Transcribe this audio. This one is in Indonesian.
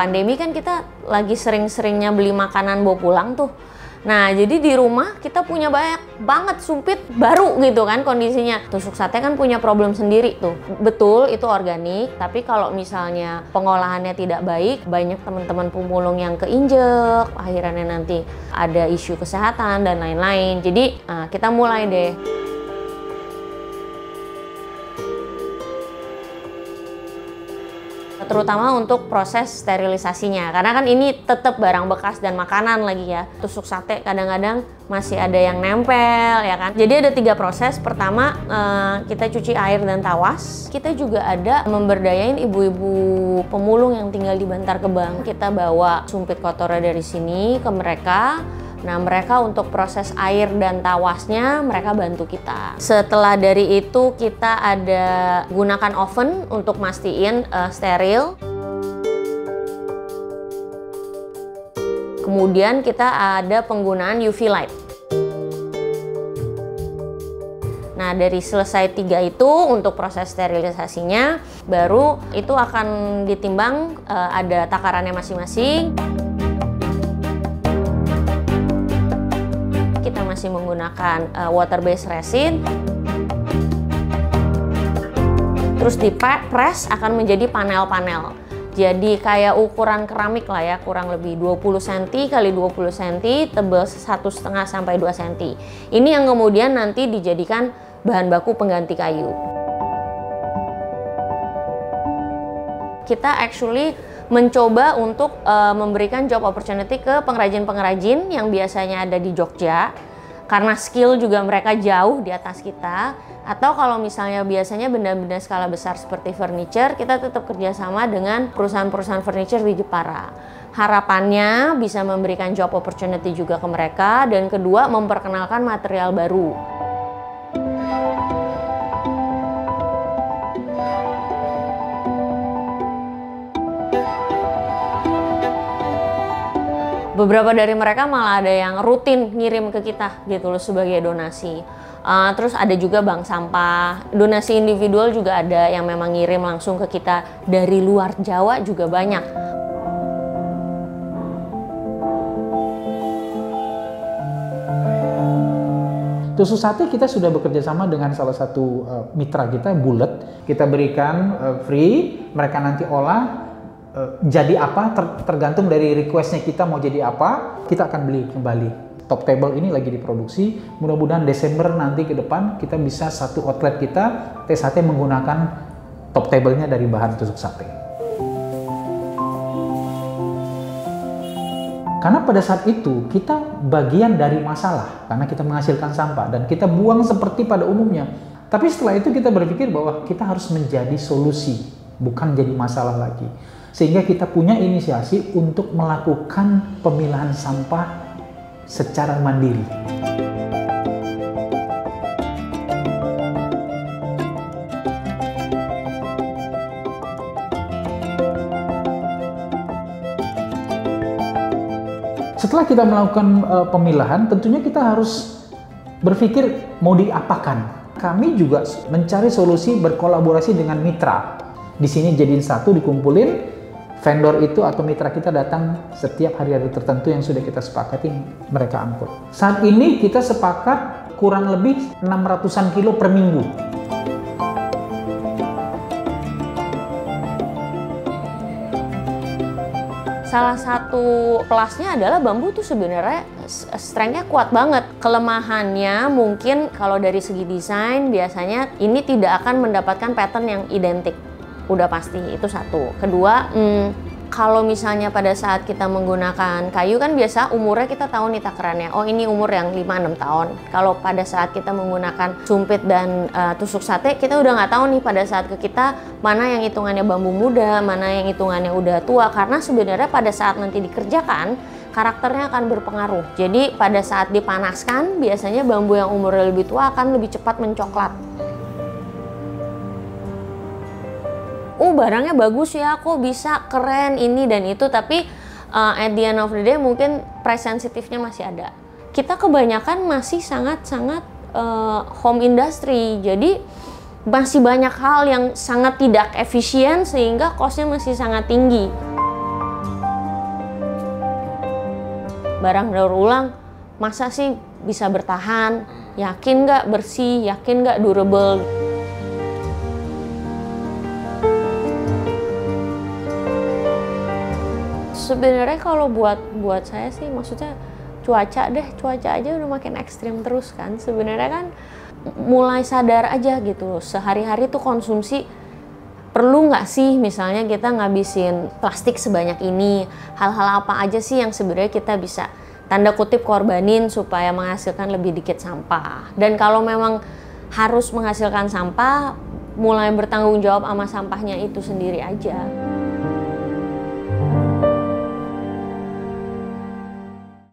pandemi kan kita lagi sering-seringnya beli makanan bawa pulang tuh. Nah, jadi di rumah kita punya banyak banget sumpit baru gitu kan kondisinya. Tusuk sate kan punya problem sendiri tuh. Betul, itu organik, tapi kalau misalnya pengolahannya tidak baik, banyak teman-teman pemulung yang keinjek, akhirnya nanti ada isu kesehatan dan lain-lain. Jadi, kita mulai deh. Terutama untuk proses sterilisasinya, karena kan ini tetap barang bekas dan makanan lagi ya. Tusuk sate kadang-kadang masih ada yang nempel ya kan. Jadi ada 3 proses. Pertama, kita cuci air dan tawas. Kita juga ada memberdayain ibu-ibu pemulung yang tinggal di Bantar Gebang. Kita bawa sumpit kotornya dari sini ke mereka. Nah, mereka untuk proses air dan tawasnya mereka bantu kita. Setelah dari itu kita ada gunakan oven untuk mastiin steril. Kemudian kita ada penggunaan UV light. Nah, dari selesai 3 itu untuk proses sterilisasinya, baru itu akan ditimbang, ada takarannya masing-masing. Kita masih menggunakan water based resin. Terus di press akan menjadi panel-panel. Jadi kayak ukuran keramik lah ya, kurang lebih 20 cm kali 20 cm, tebal 1,5 sampai 2 cm. Ini yang kemudian nanti dijadikan bahan baku pengganti kayu. Kita actually mencoba untuk memberikan job opportunity ke pengrajin-pengrajin yang biasanya ada di Jogja, karena skill juga mereka jauh di atas kita. Atau kalau misalnya biasanya benda-benda skala besar seperti furniture, kita tetap kerjasama dengan perusahaan-perusahaan furniture di Jepara. Harapannya bisa memberikan job opportunity juga ke mereka, dan kedua memperkenalkan material baru. Beberapa dari mereka malah ada yang rutin ngirim ke kita gitu loh sebagai donasi. Terus ada juga bank sampah, donasi individual juga ada yang memang ngirim langsung ke kita dari luar Jawa juga banyak. Tusuk sate kita sudah bekerja sama dengan salah satu mitra kita, Bulet. Kita berikan free, mereka nanti olah. Jadi apa tergantung dari requestnya kita mau jadi apa, kita akan beli kembali. Top table ini lagi diproduksi, mudah-mudahan Desember nanti ke depan kita bisa satu outlet kita TSHT menggunakan top table-nya dari bahan tusuk sate. Karena pada saat itu kita bagian dari masalah, karena kita menghasilkan sampah dan kita buang seperti pada umumnya. Tapi setelah itu kita berpikir bahwa kita harus menjadi solusi, bukan jadi masalah lagi. Sehingga kita punya inisiasi untuk melakukan pemilahan sampah secara mandiri. Setelah kita melakukan pemilahan, tentunya kita harus berpikir mau diapakan. Kami juga mencari solusi berkolaborasi dengan mitra. Di sini jadiin satu, dikumpulin. Vendor itu atau mitra kita datang setiap hari-hari tertentu yang sudah kita sepakati, mereka angkut. Saat ini kita sepakat kurang lebih 600-an kilo per minggu. Salah satu plusnya adalah bambu tuh sebenarnya strength-nya kuat banget. Kelemahannya mungkin kalau dari segi desain biasanya ini tidak akan mendapatkan pattern yang identik. Udah pasti, itu satu. Kedua, kalau misalnya pada saat kita menggunakan kayu kan biasa umurnya kita tahu nih takarannya. Oh, ini umur yang 5-6 tahun. Kalau pada saat kita menggunakan sumpit dan tusuk sate, kita udah nggak tahu nih pada saat ke kita mana yang hitungannya bambu muda, mana yang hitungannya udah tua. Karena sebenarnya pada saat nanti dikerjakan, karakternya akan berpengaruh. Jadi pada saat dipanaskan, biasanya bambu yang umurnya lebih tua akan lebih cepat mencoklat. Barangnya bagus ya, kok bisa, keren ini dan itu, tapi at the end of the day mungkin price sensitifnya masih ada. Kita kebanyakan masih sangat-sangat home industry, jadi masih banyak hal yang sangat tidak efisien sehingga costnya masih sangat tinggi. barang daur ulang masa sih bisa bertahan, yakin nggak bersih, yakin nggak durable. Sebenarnya kalau buat saya sih, maksudnya cuaca aja udah makin ekstrim terus kan. Sebenarnya kan mulai sadar aja gitu, sehari-hari tuh konsumsi perlu nggak sih misalnya kita ngabisin plastik sebanyak ini, hal-hal apa aja sih yang sebenarnya kita bisa tanda kutip korbanin supaya menghasilkan lebih dikit sampah. Dan kalau memang harus menghasilkan sampah, mulai bertanggung jawab sama sampahnya itu sendiri aja.